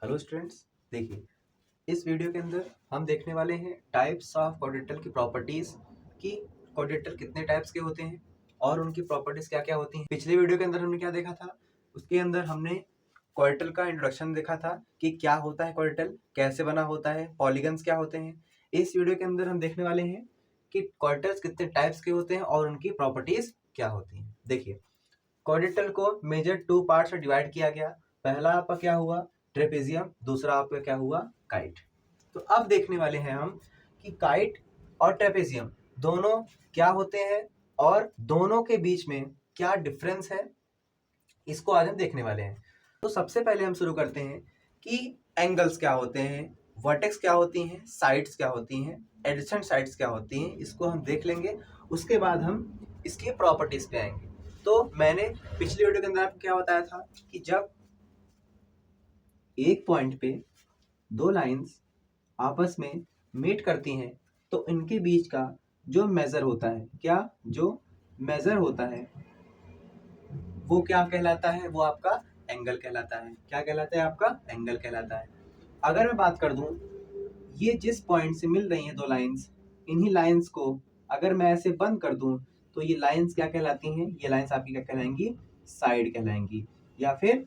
Hello students, देखिए इस video के अंदर हम देखने वाले हैं टाइप्स ऑफ क्वाड्रेटल की प्रॉपर्टीज कि क्वाड्रेटल कितने टाइप्स के होते हैं और उनकी प्रॉपर्टीज क्या क्या होती हैं। पिछले वीडियो के अंदर हमने क्या देखा था, उसके अंदर हमने क्वाड्रेटल का इंट्रोडक्शन देखा था कि क्या होता है क्वाड्रेटल, कैसे बना होता है, पॉलीगन्स क्या होते हैं। इस वीडियो के अंदर हम देखने वाले हैं कि क्वाड्रेटल्स कितने टाइप्स के होते हैं और उनकी प्रॉपर्टीज क्या होती हैं। देखिए क्वाड्रेटल को मेजर टू पार्ट्स में डिवाइड किया गया। पहला आपका क्या हुआ, ट्रेपेजियम, दूसरा आपका क्या हुआ, काइट। तो अब देखने वाले हैं हम कि काइट और ट्रेपेजियम दोनों क्या होते हैं और दोनों के बीच में क्या डिफरेंस है, इसको आज हम देखने वाले हैं। तो सबसे पहले हम शुरू करते हैं कि एंगल्स क्या होते हैं, वर्टेक्स क्या होती हैं, साइड्स क्या होती हैं, एडजेसेंट साइड्स क्या होती हैं, इसको हम देख लेंगे। उसके बाद हम इसकी प्रॉपर्टीज पे आएंगे। तो मैंने पिछले वीडियो के अंदर आपको क्या बताया था कि जब एक पॉइंट पे दो लाइंस आपस में मीट करती हैं तो इनके बीच का जो मेजर होता है, क्या जो मेजर होता है वो क्या कहलाता है, वो आपका एंगल कहलाता है। क्या कहलाता है, आपका एंगल कहलाता है। अगर मैं बात कर दूं, ये जिस पॉइंट से मिल रही हैं दो लाइंस, इन्हीं लाइंस को अगर मैं ऐसे बंद कर दूं तो ये लाइंस क्या कहलाती हैं, ये लाइंस आपकी क्या कहलाएंगी, साइड कहलाएंगी या फिर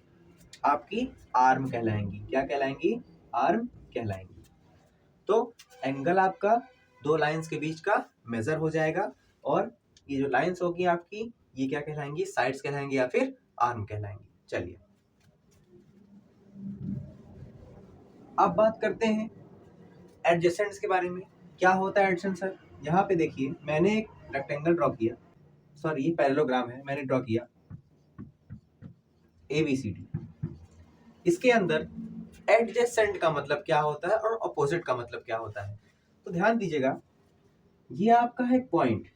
आपकी आर्म कहलाएंगी। क्या कहलाएंगी, आर्म कहलाएंगी। तो एंगल आपका दो लाइंस के बीच का मेजर हो जाएगा और ये जो लाइंस होगी आपकी, ये क्या कहलाएंगी, साइड्स कहलाएंगी या फिर आर्म कहलाएंगी। चलिए अब बात करते हैं एडजेसेंट्स के बारे में। क्या होता है एडजेसेंट सर? यहाँ पे देखिए मैंने एक रेक्टेंगल ड्रॉ किया, सॉरी ये पैरेललोग्राम है, मैंने ड्रॉ किया ABCD। इसके अंदर एडजेसेंट का मतलब क्या होता है और अपोजिट का मतलब क्या होता है। तो ध्यान दीजिएगा, ये आपका है पॉइंट,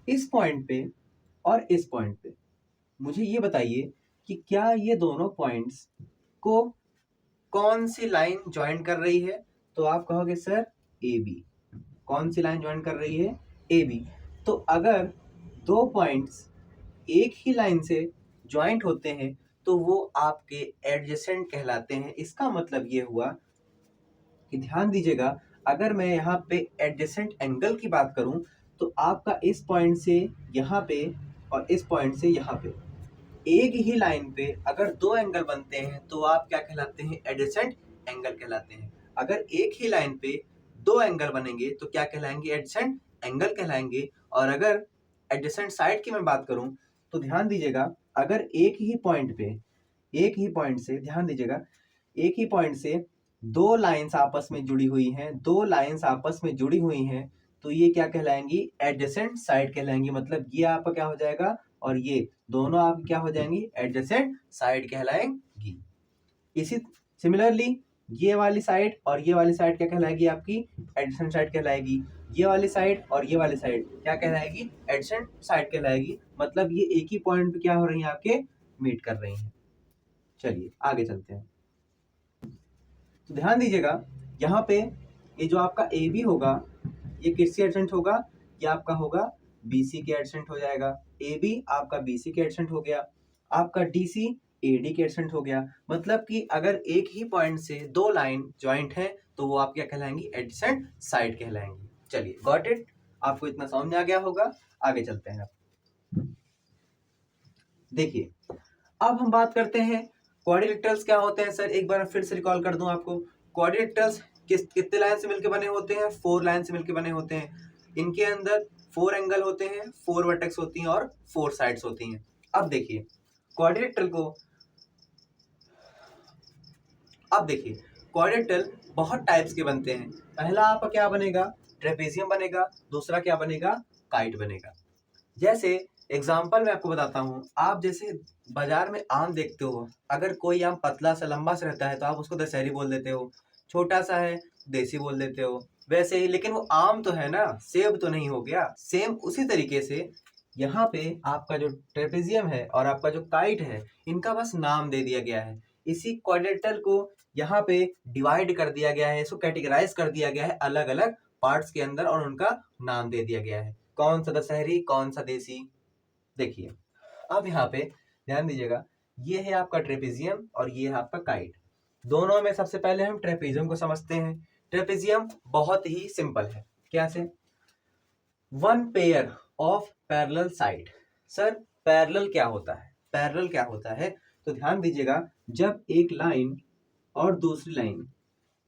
इस पॉइंट पे और इस पॉइंट पे मुझे ये बताइए कि क्या ये दोनों पॉइंट्स को कौन सी लाइन ज्वाइन कर रही है। तो आप कहोगे सर AB। कौन सी लाइन ज्वाइन कर रही है, AB। तो अगर दो पॉइंट्स एक ही लाइन से ज्वाइंट होते हैं तो वो आपके एडजेसेंट कहलाते हैं। इसका मतलब ये हुआ कि ध्यान दीजिएगा, अगर मैं यहाँ पे एडजेसेंट एंगल की बात करूं तो आपका इस पॉइंट से यहाँ पे और इस पॉइंट से यहाँ पे एक ही लाइन पे अगर दो एंगल बनते हैं तो आप क्या कहलाते हैं, एडजेसेंट एंगल कहलाते हैं। अगर एक ही लाइन पे दो एंगल बनेंगे तो क्या कहलाएंगे, एडजेसेंट एंगल कहलाएंगे। और अगर एडजेसेंट साइड की मैं बात करूं तो ध्यान दीजिएगा, अगर एक ही पॉइंट पे, एक ही पॉइंट से, ध्यान दीजिएगा, एक ही पॉइंट से दो लाइंस आपस में जुड़ी हुई हैं, दो लाइंस आपस में जुड़ी हुई हैं तो ये क्या कहलाएंगी, एडजेसेंट साइड कहलाएंगी। मतलब ये आपका क्या हो जाएगा और ये दोनों आपकी क्या हो जाएंगी, एडजेसेंट साइड कहलाएंगी। इसी सिमिलरली ये वाली साइड और ये वाली साइड क्या कहलाएगी, आपकी एडजेसेंट साइड कहलाएगी। ये वाली साइड और ये वाली साइड क्या कहलाएगी, एडजेसेंट साइड कहलाएगी। मतलब ये एक ही पॉइंट पे क्या हो रही है, आपके मीट कर रही हैं। चलिए आगे चलते हैं। तो ध्यान दीजिएगा, यहाँ पे ये जो आपका AB होगा ये किसके एडजेसेंट होगा, ये आपका होगा BC के एडजेसेंट हो जाएगा। AB आपका BC के एडजेसेंट हो गया, आपका DC AD के एडजेसेंट हो गया। मतलब कि अगर एक ही पॉइंट से दो लाइन ज्वाइंट है तो वो आप क्या कहलाएंगी, एडजेसेंट साइड कहलाएंगी। चलिए गॉट इट, आपको इतना समझ में आ गया होगा। आगे चलते हैं। देखिए अब हम बात करते हैं क्वाड्रिलेटरल्स क्या होते हैं। सर एक बार फिर से रिकॉल कर दूं आपको, क्वाड्रिलेटरल्स कितने लाइन से मिलकर बने होते हैं, 4 लाइन से मिलकर बने होते हैं। इनके अंदर 4 एंगल होते हैं, 4 वर्टेक्स होती हैं और 4 साइड्स होती हैं। अब देखिए क्वाड्रिलेटरल को, अब देखिए क्वाड्रिलेटरल बहुत टाइप्स के बनते हैं। पहला आपका क्या बनेगा, ट्रेपेजियम बनेगा, दूसरा क्या बनेगा, काइट बनेगा। जैसे एग्जाम्पल मैं आपको बताता हूँ, आप जैसे बाजार में आम देखते हो, अगर कोई आम पतला सा लंबा सा रहता है तो आप उसको दशहरी बोल देते हो, छोटा सा है देसी बोल देते हो। वैसे ही लेकिन वो आम तो है ना, सेब तो नहीं हो गया। सेम उसी तरीके से यहाँ पे आपका जो ट्रेपेजियम है और आपका जो काइट है, इनका बस नाम दे दिया गया है। इसी क्वाड्रिलेटरल को यहाँ पे डिवाइड कर दिया गया है, इसको कैटेगराइज कर दिया गया है अलग अलग पार्ट्स के अंदर और उनका नाम दे दिया गया है, कौन सा दशहरी कौन सा देसी। देखिए अब यहाँ पे ध्यान दीजिएगा, ये है आपका ट्रेपेजियम और ये है आपका काइट। दोनों में सबसे पहले हम ट्रेपेजियम को समझते हैं। ट्रेपेजियम बहुत ही सिंपल है। क्या से? One pair of parallel side. Sir parallel क्या होता है? पैरेलल क्या होता है? तो ध्यान दीजिएगा, जब एक लाइन और दूसरी लाइन,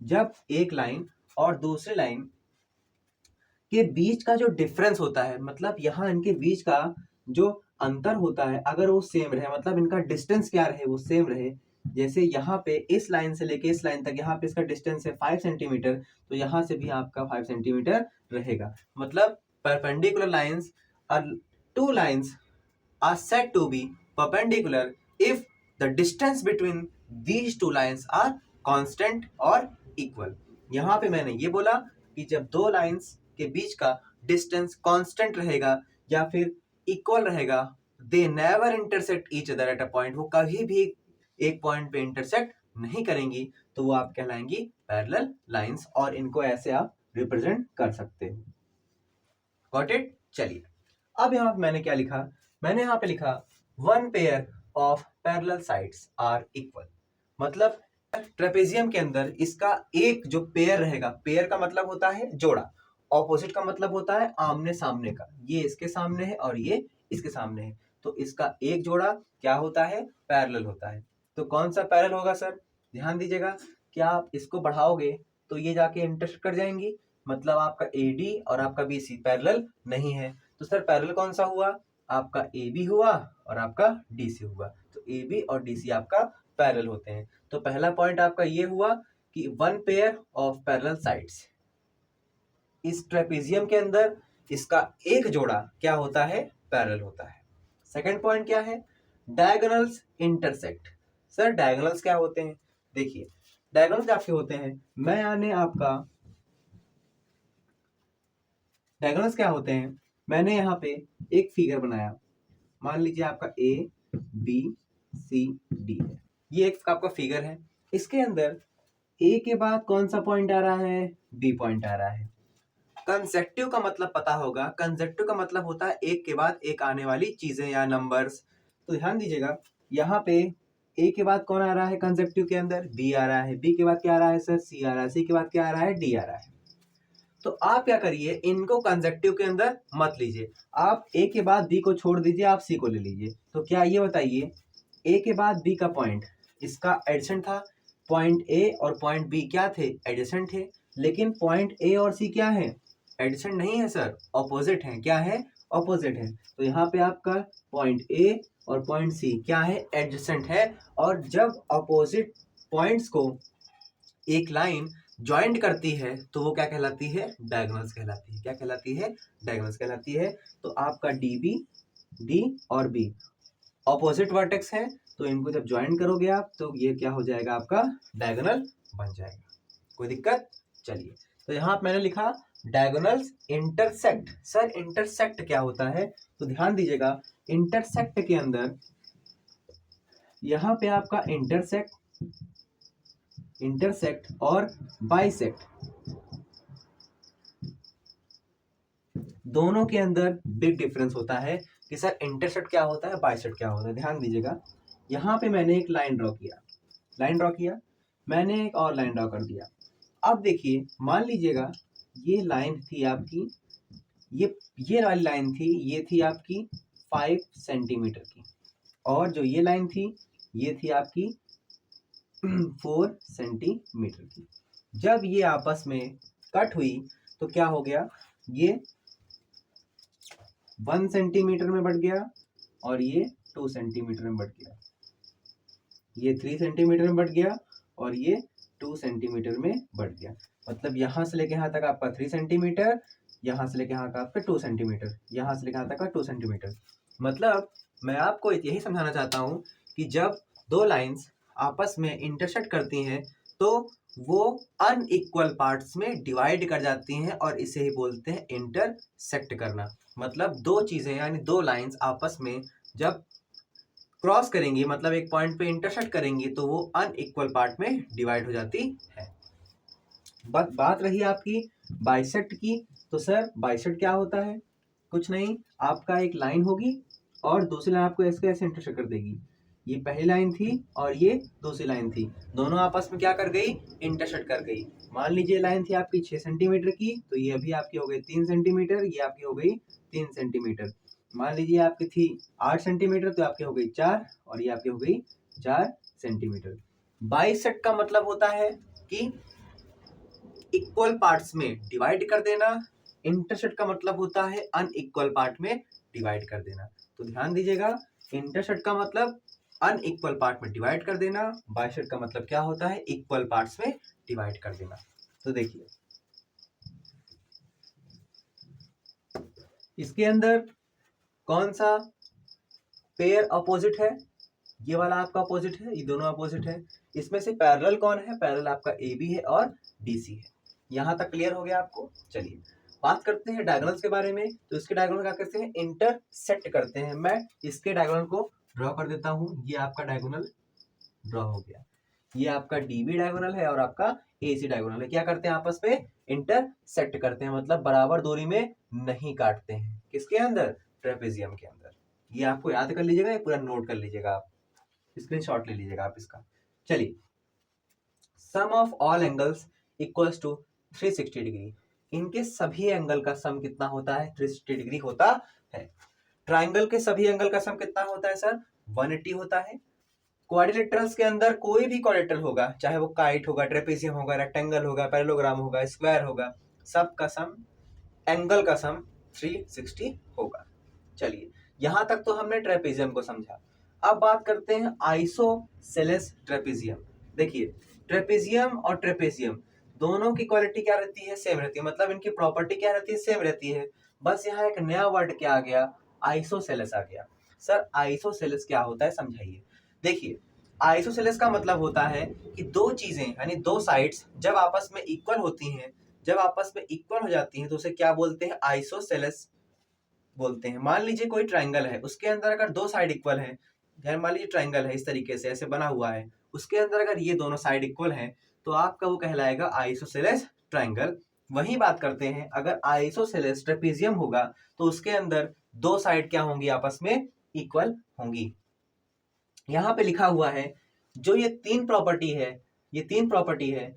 जब एक लाइन और दूसरी लाइन के बीच का जो डिफरेंस होता है, मतलब यहाँ इनके बीच का जो अंतर होता है, अगर वो सेम रहे, मतलब इनका डिस्टेंस क्या रहे, वो सेम रहे। जैसे यहाँ पे इस लाइन से लेके इस लाइन तक, यहाँ पे इसका डिस्टेंस है 5 सेंटीमीटर, तो यहाँ से भी आपका 5 सेंटीमीटर रहेगा। मतलब perpendicular lines are two lines are said to be perpendicular if the distance between these two lines are constant और इक्वल। यहाँ पे मैंने ये बोला कि जब दो लाइंस के बीच का डिस्टेंस कांस्टेंट रहेगा या फिर इक्वल रहेगा, they never intersect each other at a point, वो कभी भी एक पॉइंट पे इंटरसेक्ट नहीं करेंगी, तो वो आप कहलाएंगी पैरेलल लाइंस, और इनको ऐसे आप रिप्रेजेंट कर सकते हो। Got it? चलिए, अब यहाँ पे मैंने क्या लिखा? मैंने यहाँ पे लिखा one pair of parallel sides are equal. मतलब ट्रेपेजियम के अंदर इसका एक जो पेयर रहेगा, पेयर का मतलब होता है जोड़ा, ऑपोजिट का मतलब होता है आमने सामने का। ये इसके सामने है और ये इसके सामने है, तो इसका एक जोड़ा क्या होता है? पैरेलल होता है। तो कौन सा पैरेलल होगा सर? ध्यान दीजिएगा, क्या आप इसको बढ़ाओगे तो ये जाके इंटरसेक्ट कर जाएंगी, मतलब आपका AD और आपका BC पैरेलल नहीं है। तो सर पैरेलल कौन सा हुआ? आपका AB हुआ और आपका DC हुआ। तो AB और DC आपका पैरेलल होते हैं। तो पहला पॉइंट आपका ये हुआ कि one pair of parallel sides, इस ट्रेपेजियम के अंदर इसका एक जोड़ा क्या होता है? पैरेलल होता है। सेकंड पॉइंट क्या है? Diagonals intersect. सर डायगोनल्स क्या होते हैं? देखिए, डायगोनल्स आपके होते हैं, डायगोनल्स क्या होते हैं? मैंने यहाँ पे एक फिगर बनाया, मान लीजिए आपका ABCD है, ये एक आपका फिगर है। इसके अंदर A के बाद कौन सा पॉइंट आ रहा है? B पॉइंट आ रहा है। कंसेक्टिव का मतलब पता होगा, कंसेक्टिव का मतलब होता है एक के बाद एक आने वाली चीजें या नंबर्स। तो ध्यान दीजिएगा, यहाँ पे A के बाद कौन आ रहा है? कंसेक्टिव के अंदर B आ रहा है, B के बाद क्या आ रहा है सर? C आ रहा है, C के बाद क्या आ रहा है? D आ रहा है। तो आप क्या करिए, इनको कंसेक्टिव के अंदर मत लीजिए, आप A के बाद B को छोड़ दीजिए, आप C को ले लीजिए। तो क्या ये बताइए, A के बाद B का पॉइंट इसका एडजेसेंट था, पॉइंट A और पॉइंट B क्या थे? एडजेसेंट थे। लेकिन पॉइंट A और C क्या है? एडजेसेंट नहीं है सर, ऑपोजिट है। क्या है? ऑपोजिट है। तो यहाँ पे आपका पॉइंट A और पॉइंट C क्या है? एडजेसेंट है। और जब ऑपोजिट पॉइंट्स को एक लाइन ज्वाइंट करती है तो वो क्या कहलाती है? डायगोनल्स कहलाती है। क्या कहलाती है? डायगोनल्स कहलाती है। तो आपका DB, D और B ऑपोजिट वर्टेक्स है, तो इनको जब ज्वाइन करोगे आप तो ये क्या हो जाएगा? आपका डायगोनल बन जाएगा। कोई दिक्कत? चलिए, तो यहाँ मैंने लिखा डायगोनल्स इंटरसेक्ट। सर इंटरसेक्ट क्या होता है? तो ध्यान दीजिएगा, इंटरसेक्ट के अंदर यहाँ पे आपका इंटरसेक्ट और बाइसेक्ट, दोनों के अंदर बिग डिफरेंस होता है कि सर इंटरसेक्ट क्या होता है, बाइसेक्ट क्या होता है। ध्यान दीजिएगा, यहाँ पे मैंने एक लाइन ड्रॉ किया, मैंने एक और लाइन ड्रॉ कर दिया। अब देखिए, मान लीजिएगा ये लाइन थी आपकी, ये वाली लाइन थी, ये थी आपकी 5 सेंटीमीटर की, और जो ये लाइन थी ये थी आपकी 4 सेंटीमीटर की। जब ये आपस में कट हुई तो क्या हो गया? ये 1 सेंटीमीटर में बढ़ गया और ये 2 सेंटीमीटर में बढ़ गया, ये 3 सेंटीमीटर में बढ़ गया और ये 2 सेंटीमीटर में बढ़ गया। मतलब यहाँ से लेके यहाँ तक आपका 3 सेंटीमीटर, यहाँ से लेके यहाँ तक आपका 2 सेंटीमीटर, यहाँ से लेके यहाँ तक का 2 सेंटीमीटर। मतलब मैं आपको यही समझाना चाहता हूँ कि जब दो लाइंस आपस में इंटरसेक्ट करती हैं तो वो अनइक्वल पार्ट्स में डिवाइड कर जाती हैं, और इसे ही बोलते हैं इंटरसेक्ट करना। मतलब दो चीजें यानी दो लाइंस आपस में जब क्रॉस करेंगी, मतलब एक पॉइंट पे इंटरसेक्ट करेंगी, तो वो अनइक्वल पार्ट में डिवाइड हो जाती है। बात रही आपकी बाइसेक्ट की, तो सर बाइसेक्ट क्या होता है? कुछ नहीं, आपका एक लाइन होगी और दूसरी लाइन आपको ऐसे ऐसे इंटरसेक्ट कर देगी। ये पहली लाइन थी और ये दूसरी लाइन थी, दोनों आपस में क्या कर गई, इंटरसेक्ट कर गई। मान लीजिए लाइन थी आपकी 6 सेंटीमीटर की, तो ये अभी आपकी हो गई 3 सेंटीमीटर, ये आपकी हो गई 3 सेंटीमीटर। मान लीजिए आपकी थी 8 सेंटीमीटर, तो आपकी हो गई 4 और ये आपकी हो गई 4 सेंटीमीटर। बाइसेक्ट का मतलब होता है कि इक्वल पार्ट्स में डिवाइड कर देना, इंटरसेक्ट का मतलब होता है अनइक्वल पार्ट में डिवाइड कर देना। तो ध्यान दीजिएगा, इंटरसेक्ट का मतलब अनइक्वल पार्ट में डिवाइड कर देना, बाइसेक्ट का मतलब क्या होता है, इक्वल पार्ट्स में डिवाइड कर देना। तो देखिए इसके अंदर कौन सा पेयर अपोजिट है, ये वाला आपका अपोजिट है, ये दोनों अपोजिट है। इसमें से पैरेलल कौन है, पैरेलल आपका ए बी है और डी सी है। यहाँ तक क्लियर हो गया आपको। चलिए बात करते हैं डायगोनल्स के बारे में। तो इसके डायगोनल क्या करते हैं, इंटरसेक्ट करते हैं। मैं इसके डायगोनल को ड्रॉ कर देता हूँ, ये आपका डायगोनल ड्रॉ हो गया, ये आपका डीबी डायगोनल है और आपका एसी डायगोनल है। क्या करते हैं, आपस में इंटरसेक्ट करते हैं, मतलब बराबर दूरी में नहीं काटते हैं। किसके अंदर, ट्रेपेजियम के अंदर। ये आपको याद कर लीजिएगा, ये पूरा नोट कर लीजिएगा, आप स्क्रीनशॉट ले लीजिएगा आप इसका। चलिए, sum of all angles equals to 360 degree. इनके सभी एंगल का सम कितना होता है, 360 डिग्री होता है। ट्राइंगल के सभी एंगल का सम कितना होता है सर, 180 होता है। क्वाड्रिलेटरल्स के अंदर कोई भी क्वाड्रिलेटरल होगा, चाहे वो काइट होगा, ट्रेपेजियम होगा, रेक्टेंगल होगा, पैरेललोग्राम होगा, स्क्वायर होगा, सब का सम, एंगल का सम 360 होगा। चलिए यहां तक तो हमने ट्रेपेजियम को समझा। अब बात करते हैं आइसोसेलेस ट्रेपेजियम। देखिए ट्रेपेजियम और ट्रेपेजियम दोनों की क्वालिटी क्या रहती है, सेम रहती है, मतलब इनकी प्रॉपर्टी क्या रहती है, सेम रहती है। बस यहाँ एक नया वर्ड क्या आ गया, आइसोसेलेस आ गया। सर आइसोसेलेस क्या होता है, समझाइए। देखिए आइसोसेलेस का मतलब होता है कि दो चीजें यानी दो साइड्स जब आपस में इक्वल होती हैं, जब आपस में इक्वल हो जाती हैं तो उसे क्या बोलते हैं, आइसोसेलेस बोलते हैं। मान लीजिए कोई ट्राइंगल है, उसके अंदर अगर दो साइड इक्वल है, मान लीजिए ट्राइंगल है इस तरीके से ऐसे बना हुआ है, उसके अंदर अगर ये दोनों साइड इक्वल हैं तो आपका वो कहलाएगा आइसोसेलेस ट्राइंगल। वही बात करते हैं, अगर आइसोसेलेस ट्रेपेजियम होगा तो उसके अंदर दो साइड क्या होंगी, आपस में इक्वल होंगी। यहां पे लिखा हुआ है जो ये तीन प्रॉपर्टी है, ये तीन प्रॉपर्टी है,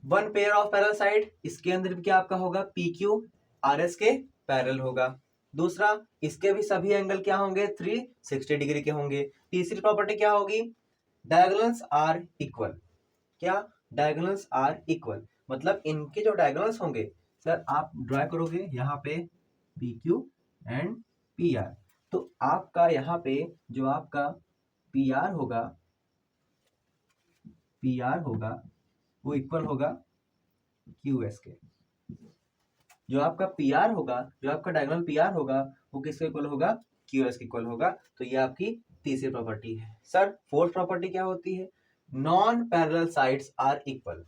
one pair of parallel side, इसके अंदर भी क्या आपका होगा, पी क्यू आर एस के पैरेलल होगा। दूसरा, इसके भी सभी एंगल क्या होंगे, 360 डिग्री के होंगे। तीसरी प्रॉपर्टी क्या होगी, डायगोनल्स आर इक्वल। क्या, डायगोनल्स आर इक्वल, मतलब इनके जो डायगोनल्स होंगे, सर आप ड्रा करोगे यहाँ पे P Q and P R, तो आपका यहाँ पे जो आपका पी आर होगा वो इक्वल होगा क्यू एस के। जो आपका पी आर होगा, जो आपका डायगोनल पी आर होगा वो किसके इक्वल होगा, क्यू एस के इक्वल होगा। तो ये आपकी तीसरी प्रॉपर्टी है। सर फोर्थ प्रॉपर्टी क्या होती है, non parallel sides are equal.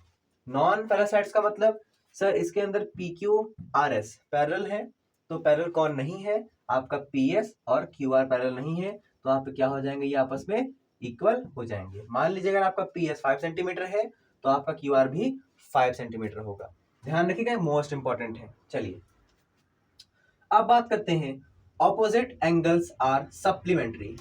Non parallel sides का मतलब, सर इसके अंदर P Q R S parallel है, तो पैरेलल कौन नहीं है, आपका पी एस और क्यू आर पैरेलल नहीं है, तो आप क्या हो जाएंगे, ये आपस में इक्वल हो जाएंगे। मान लीजिए अगर आपका पी एस 5 सेंटीमीटर है तो आपका क्यू आर भी 5 सेंटीमीटर होगा। ध्यान रखिएगा, मोस्ट इंपॉर्टेंट है। चलिए अब बात करते हैं opposite angles are supplementary.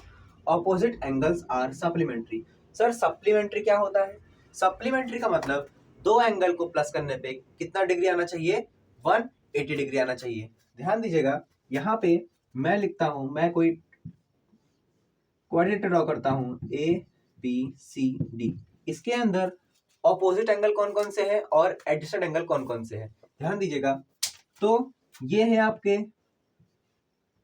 Opposite angles are supplementary. Sir supplementary क्या होता है, सप्लीमेंट्री का मतलब दो एंगल को प्लस करने पे कितना डिग्री आना चाहिए, 180 डिग्री आना चाहिए। ध्यान दीजिएगा, यहाँ पे मैं लिखता हूं, मैं कोई क्वाड्रिलेटरल ड्रॉ करता हूं, ए बी सी डी। इसके अंदर ऑपोजिट एंगल कौन कौन से हैं और एडजेसेंट एंगल कौन कौन से हैं, ध्यान दीजिएगा। तो ये है आपके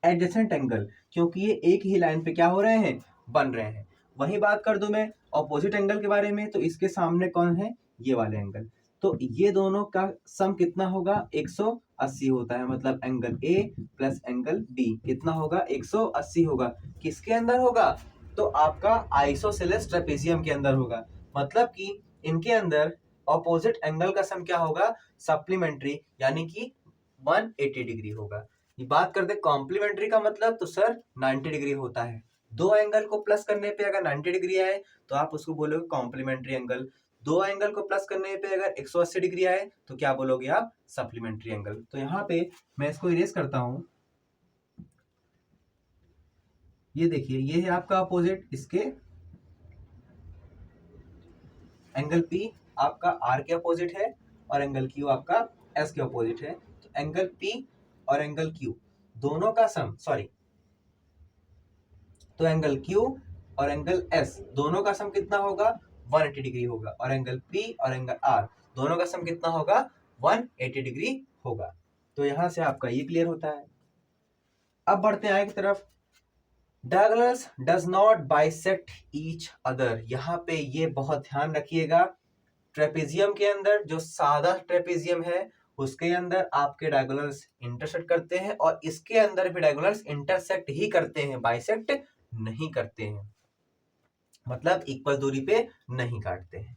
एडजेसेंट एंगल, क्योंकि ये एक ही लाइन पे क्या हो रहे हैं, बन रहे हैं। वही बात कर दूं मैं ऑपोजिट एंगल के बारे में, तो इसके सामने कौन है, ये वाले एंगल, तो ये दोनों का सम कितना होगा, 180 होता है। मतलब angle A plus angle B कितना होगा, 180 होगा। किसके अंदर होगा, तो आपका आइसोसेलेस ट्रेपेजियम के अंदर होगा। मतलब कि इनके अंदर ऑपोजिट एंगल का सम क्या होगा, सप्लीमेंट्री, यानी कि 180 डिग्री होगा। ये बात करते हैं कॉम्प्लीमेंट्री का मतलब, तो सर 90 डिग्री होता है। दो एंगल को प्लस करने पे अगर 90 डिग्री आए तो आप उसको बोलोगे कॉम्प्लीमेंट्री एंगल। दो एंगल को प्लस करने पे अगर 180 डिग्री आए तो क्या बोलोगे आप, सप्लीमेंट्री एंगल। तो यहाँ पे मैं इसको इरेज करता हूं, ये देखिए ये है आपका अपोजिट, इसके एंगल P आपका R के अपोजिट है और एंगल Q आपका S के अपोजिट है। तो एंगल P और एंगल Q दोनों का सम, तो एंगल Q और एंगल S दोनों का सम कितना होगा, 180 डिग्री होगा। और एंगल P और एंगल R दोनों का सम कितना होगा, 180 डिग्री होगा। तो यहां से आपका ये क्लियर होता है। अब बढ़ते हैं आगे की तरफ। Diagonals does not bisect each other. यहाँ पे ये बहुत ध्यान रखिएगा, ट्रेपेजियम के अंदर जो सादा ट्रेपेजियम है उसके अंदर आपके डायगोनल्स इंटरसेक्ट करते हैं और इसके अंदर भी डायगोनल्स इंटरसेक्ट ही करते हैं, बाइसेक्ट नहीं करते हैं, मतलब इक्वल दूरी पे नहीं काटते हैं।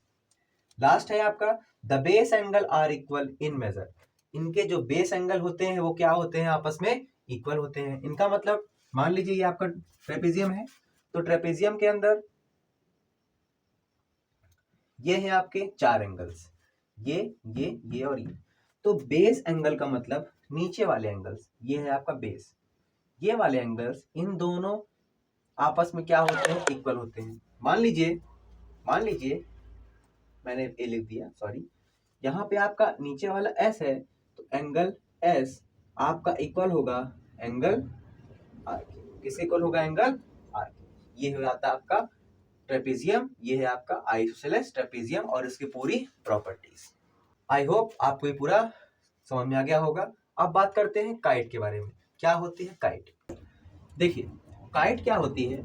लास्ट है आपका the base angle are equal in measure. इनके जो बेस एंगल होते हैं वो क्या होते हैं, आपस में इक्वल होते हैं। इनका मतलब मान लीजिए ये आपका ट्रेपेजियम है, तो ट्रेपेजियम के अंदर ये है आपके 4 एंगल्स, ये और ये। तो बेस एंगल का मतलब नीचे वाले एंगल्स, ये है आपका बेस, ये वाले एंगल्स इन दोनों आपस में क्या होते हैं, इक्वल होते हैं। मान लीजिए मैंने ए लिख दिया, सॉरी। यहाँ पे आपका नीचे वाला एस है, तो एंगल एस आपका इक्वल होगा एंगल आर के। किसके इक्वल होगा, एंगल आर के। ये हो जाता है आपका ट्रेपेजियम, ये है आपका आइसोसेलेस ट्रेपेजियम और इसकी पूरी प्रॉपर्टीज। आई होप आपको ये पूरा समझ में आ गया होगा। अब बात करते हैं काइट के बारे में। क्या होती है काइट? देखिए काइट क्या होती है,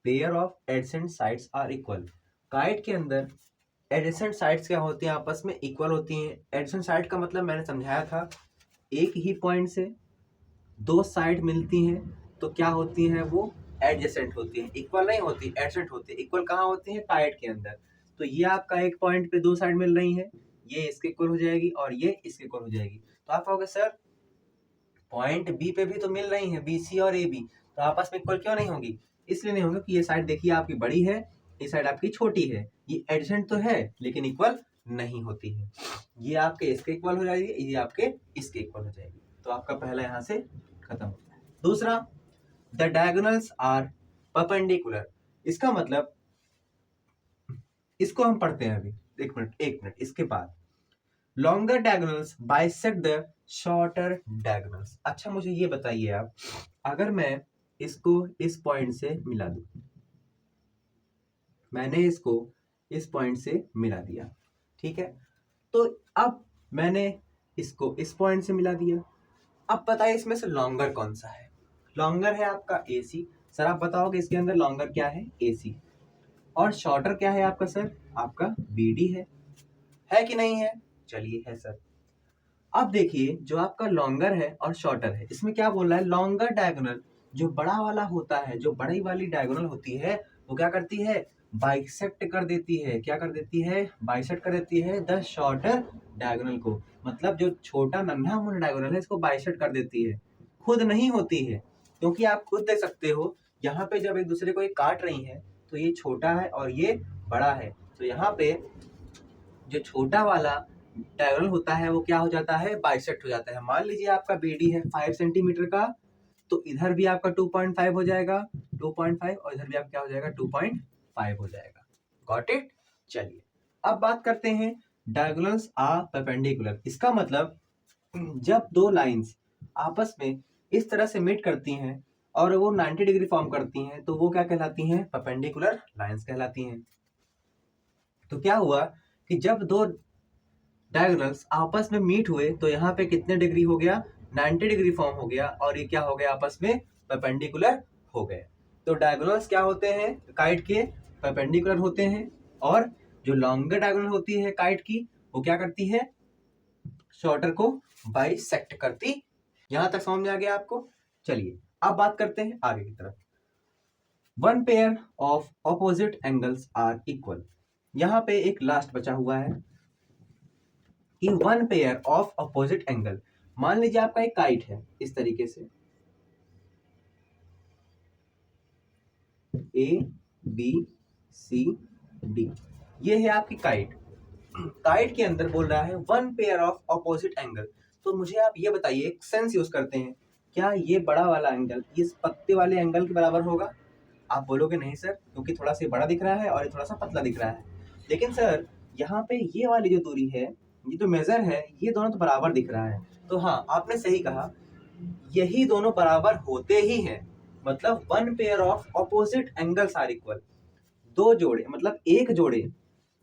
pair of adjacent sides are equal. Kite के अंदर एडजेसेंट साइड्स क्या होती हैं, आपस में इक्वल होती हैं। एडजेसेंट साइड का मतलब मैंने समझाया था, एक ही पॉइंट से दो साइड मिलती हैं तो क्या होती हैं, वो एडजेसेंट होती हैं, इक्वल नहीं होती, एडजेसेंट होती है। इक्वल कहाँ होती है, काइट के अंदर। तो ये आपका एक पॉइंट पे दो साइड मिल रही है, ये इसके इक्वल हो जाएगी और ये इसके इक्वल हो जाएगी। तो आप कहोगे सर पॉइंट बी पे भी तो मिल रही है, बी सी और ए बी, तो आपस में इक्वल क्यों नहीं होगी? इसलिए नहीं होगी कि ये साइड देखिए आपकी बड़ी है, ये साइड आपकी छोटी है, ये एडजेसेंट तो है लेकिन इक्वल नहीं होती है। ये आपके इसके इक्वल हो जाएगी, ये आपके इसके इक्वल हो जाएगी। तो आपका पहला यहां से खत्म होता है। दूसरा, द डायगोनल्स आर परपेंडिकुलर। इसका मतलब, इसको हम पढ़ते हैं अभी, एक मिनट इसके बाद। Longer diagonals bisect the shorter diagonals. अच्छा मुझे ये बताइए आप, अगर मैं इसको इस पॉइंट से मिला दूं, मैंने इसको इस पॉइंट से मिला दिया, ठीक है, तो अब मैंने इसको इस पॉइंट से मिला दिया। अब बताइए इसमें से लॉन्गर कौन सा है? लॉन्गर है आपका AC। सर आप बताओगे इसके अंदर लॉन्गर क्या है, AC। और शॉर्टर क्या है आपका सर, आपका BD है कि नहीं है? चलिए है सर। अब देखिए जो आपका लॉन्गर है और शॉर्टर है, इसमें क्या बोल रहा है, लॉन्गर डायगोनल जो बड़ा वाला होता है, जो बड़ी वाली डायगोनल होती है वो क्या करती है, बाइसेक्ट कर देती है। क्या कर देती है, बाइसेक्ट कर देती है द शॉर्टर डायगोनल को। मतलब जो छोटा नन्हा मुन्ना डायगोनल है इसको बाइसेक्ट कर देती है, खुद नहीं होती है। क्योंकि आप खुद देख सकते हो यहाँ पे जब एक दूसरे को ये काट रही है तो ये छोटा है और ये बड़ा है, तो यहाँ पे जो छोटा वाला डायगोनल होता है वो क्या हो जाता है, बाइसेक्ट हो जाता है। मान लीजिए आपका BD है 5 सेंटीमीटर का, तो इधर भी आपका 2.5 हो जाएगा, 2.5, और इधर भी आपका क्या हो जाएगा, 2.5 हो जाएगा। Got it? चलिए अब बात करते हैं डायगोनल्स आर परपेंडिकुलर। इसका मतलब जब दो लाइंस आपस में इस तरह से मीट करती हैं और वो 90 डिग्री फॉर्म करती हैं तो वो क्या कहलाती हैं, परपेंडिकुलर लाइंस कहलाती हैं। तो क्या हुआ कि जब दो डायगोनल्स आपस में मीट हुए तो यहाँ पे कितने डिग्री हो गया, 90 डिग्री फॉर्म हो गया और ये क्या हो गया, आपस में परपेंडिकुलर हो गए। तो डायगोनल्स क्या होते हैं काइट के, परपेंडिकुलर होते हैं। और जो लॉन्गर डायगोनल होती है काइट की वो क्या करती है, शॉर्टर को बाइसेक्ट करती। यहां तक समझ में आ गया आपको? चलिए अब बात करते हैं आगे की तरफ। One pair of opposite angles are equal. यहाँ पे एक लास्ट बचा हुआ है कि one pair of opposite angle. मान लीजिए आपका एक काइट है इस तरीके से, ABCD, ये है आपकी काइट। काइट के अंदर बोल रहा है one pair of opposite angle. तो मुझे आप ये बताइए, एक सेंस यूज करते हैं, क्या ये बड़ा वाला एंगल इस पत्ते वाले एंगल के बराबर होगा? आप बोलोगे नहीं सर, क्योंकि थोड़ा सा बड़ा दिख रहा है और ये थोड़ा सा पतला दिख रहा है। लेकिन सर यहाँ पे ये वाली जो दूरी है, ये जो मेजर है, ये दोनों तो बराबर दिख रहा है। तो हाँ, आपने सही कहा, यही दोनों बराबर होते ही हैं। मतलब one pair of opposite angles are equal. दो जोड़े मतलब एक जोड़े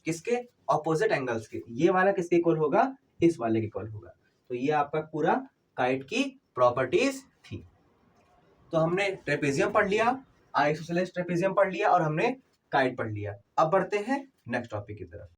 किसके? ऑपोजिट एंगल्स के। ये वाला किसके इक्वल होगा? इस वाले के इक्वल होगा। तो ये आपका पूरा काइट की प्रॉपर्टीज थी। तो हमने ट्रेपेजियम पढ़ लिया, आइसोसेलेस ट्रेपेजियम पढ़ लिया और हमने काइट पढ़ लिया। अब बढ़ते हैं नेक्स्ट टॉपिक की तरफ।